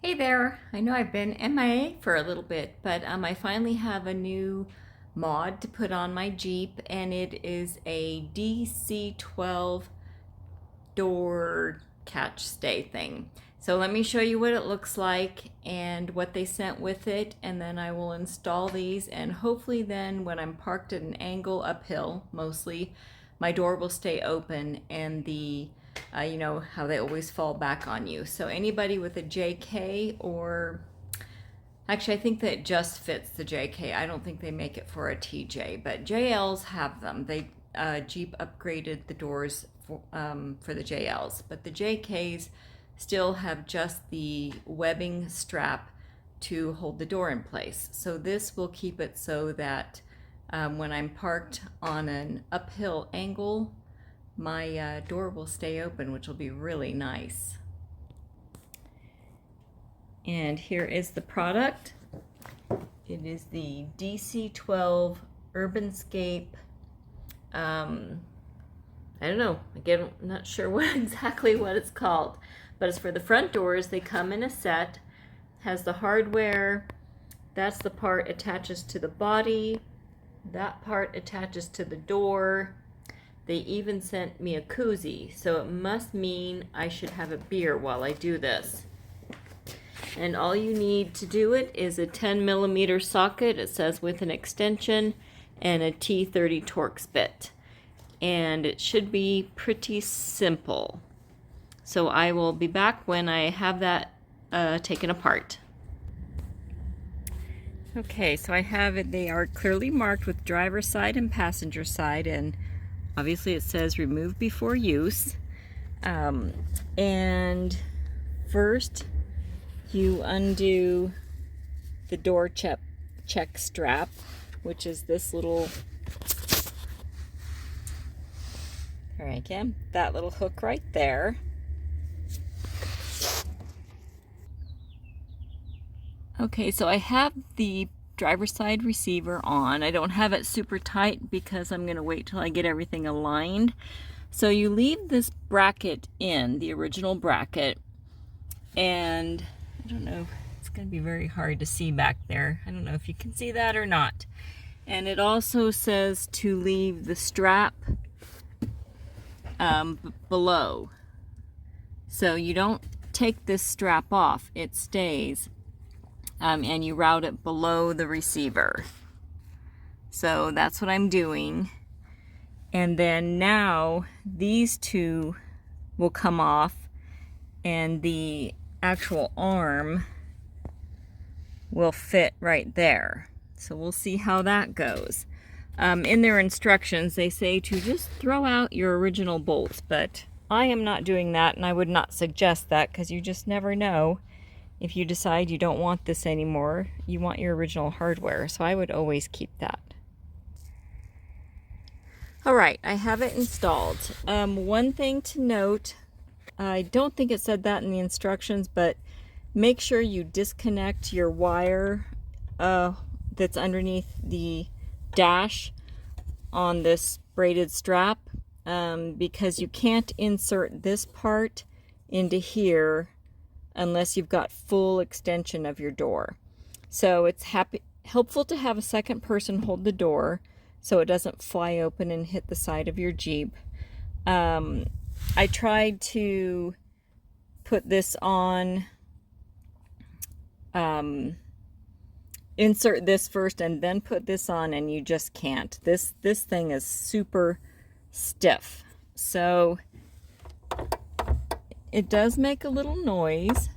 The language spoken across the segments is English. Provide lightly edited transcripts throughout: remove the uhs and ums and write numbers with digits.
Hey there, I know I've been MIA for a little bit, but I finally have a new mod to put on my Jeep, and it is a DC-12 door catch stay thing. So let me show you what it looks like and what they sent with it, and then I will install these, and hopefully then when I'm parked at an angle uphill, mostly, my door will stay open and the you know how they always fall back on you. So anybody with a JK, or actually I think that it just fits the JK. I don't think they make it for a TJ, but JLs have them. They Jeep upgraded the doors for the JLs, but the JKs still have just the webbing strap to hold the door in place. So this will keep it so that when I'm parked on an uphill angle, my door will stay open, which will be really nice. And here is the product. It is the DC-12 Urbanscape. I don't know. Again, I'm not sure exactly what it's called, but it's for the front doors. They come in a set. Has the hardware. That's the part attaches to the body. That part attaches to the door. They even sent me a koozie, so it must mean I should have a beer while I do this. And all you need to do it is a 10mm socket, it says with an extension, and a T30 Torx bit. And it should be pretty simple. So I will be back when I have that taken apart. Okay, so I have it. They are clearly marked with driver's side and passenger side, and obviously it says remove before use. And first you undo the door check strap, which is this little, all right, Kim, that little hook right there. Okay, so I have the driver's side receiver on. I don't have it super tight because I'm gonna wait till I get everything aligned. So you leave this bracket in, the original bracket, and I don't know, it's gonna be very hard to see back there. I don't know if you can see that or not. And it also says to leave the strap below. So you don't take this strap off, it stays. And you route it below the receiver. So that's what I'm doing. And then now these two will come off and the actual arm will fit right there. So we'll see how that goes. In their instructions, they say to just throw out your original bolts, but I am not doing that, and I would not suggest that because you just never know. If you decide you don't want this anymore, you want your original hardware, so I would always keep that. All right, I have it installed. One thing to note, I don't think it said that in the instructions, but make sure you disconnect your wire that's underneath the dash on this braided strap, because you can't insert this part into here unless you've got full extension of your door. So it's helpful to have a second person hold the door so it doesn't fly open and hit the side of your Jeep. I tried to put this on, insert this first and then put this on, and you just can't. This thing is super stiff. So it does make a little noise,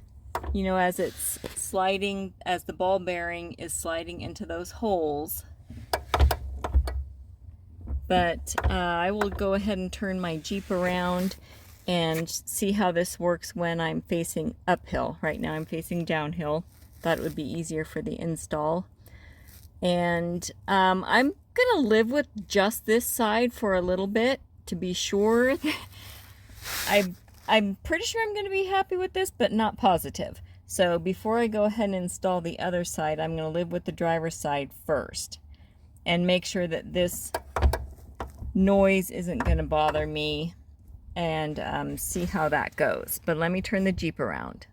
you know, as it's sliding, as the ball bearing is sliding into those holes. But I will go ahead and turn my Jeep around and see how this works when I'm facing uphill. Right now I'm facing downhill. Thought it would be easier for the install. And I'm gonna live with just this side for a little bit to be sure. I'm pretty sure I'm going to be happy with this, but not positive. So before I go ahead and install the other side, I'm going to live with the driver's side first and make sure that this noise isn't going to bother me, and see how that goes. But let me turn the Jeep around.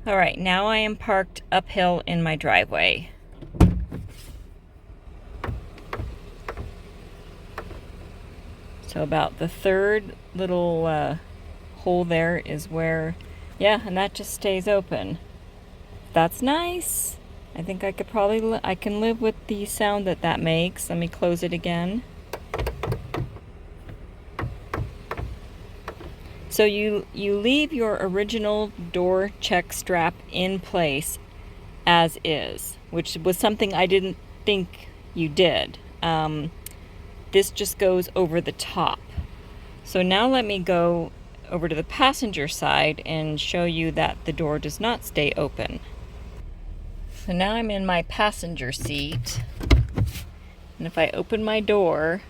All right, now I am parked uphill in my driveway. So about the third little hole there is where, yeah, and that just stays open. That's nice. I think I could probably, I can live with the sound that that makes. Let me close it again. So you leave your original door check strap in place as is, which was something I didn't think you did. This just goes over the top. So now let me go over to the passenger side and show you that the door does not stay open. So now I'm in my passenger seat, and if I open my door,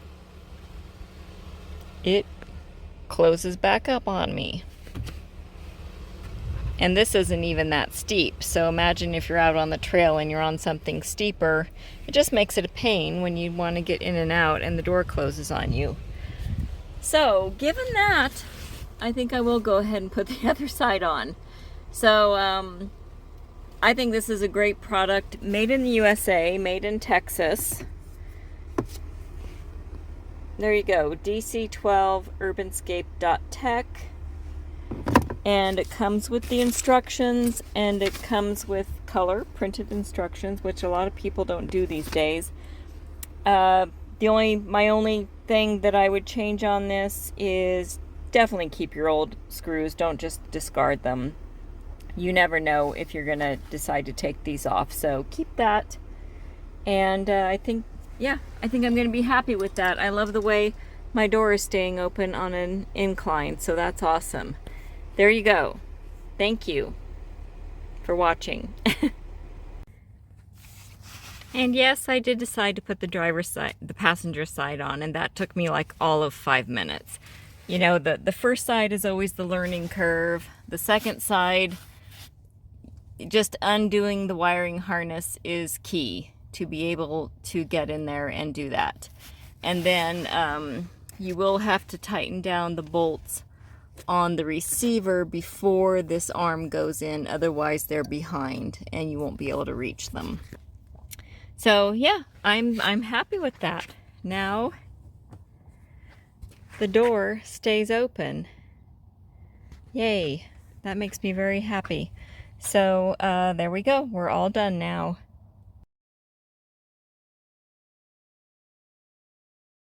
it closes back up on me. And this isn't even that steep, so imagine if you're out on the trail and you're on something steeper, it just makes it a pain when you want to get in and out and the door closes on you. So given that, I think I will go ahead and put the other side on. So I think this is a great product, made in the USA, made in Texas. There you go, DC-12 urbanscape.tech. And it comes with the instructions, and it comes with color printed instructions, which a lot of people don't do these days. My only thing that I would change on this is definitely keep your old screws. Don't just discard them. You never know if you're gonna decide to take these off, so keep that. And I think I'm gonna be happy with that. I love the way my door is staying open on an incline, so that's awesome. There you go. Thank you for watching. And yes, I did decide to put the passenger side on, and that took me like all of 5 minutes. You know, the first side is always the learning curve. The second side, just undoing the wiring harness is key to be able to get in there and do that. And then you will have to tighten down the bolts on the receiver before this arm goes in, otherwise they're behind and you won't be able to reach them. So yeah, I'm happy with that. Now the door stays open. Yay, that makes me very happy. So there we go, we're all done now.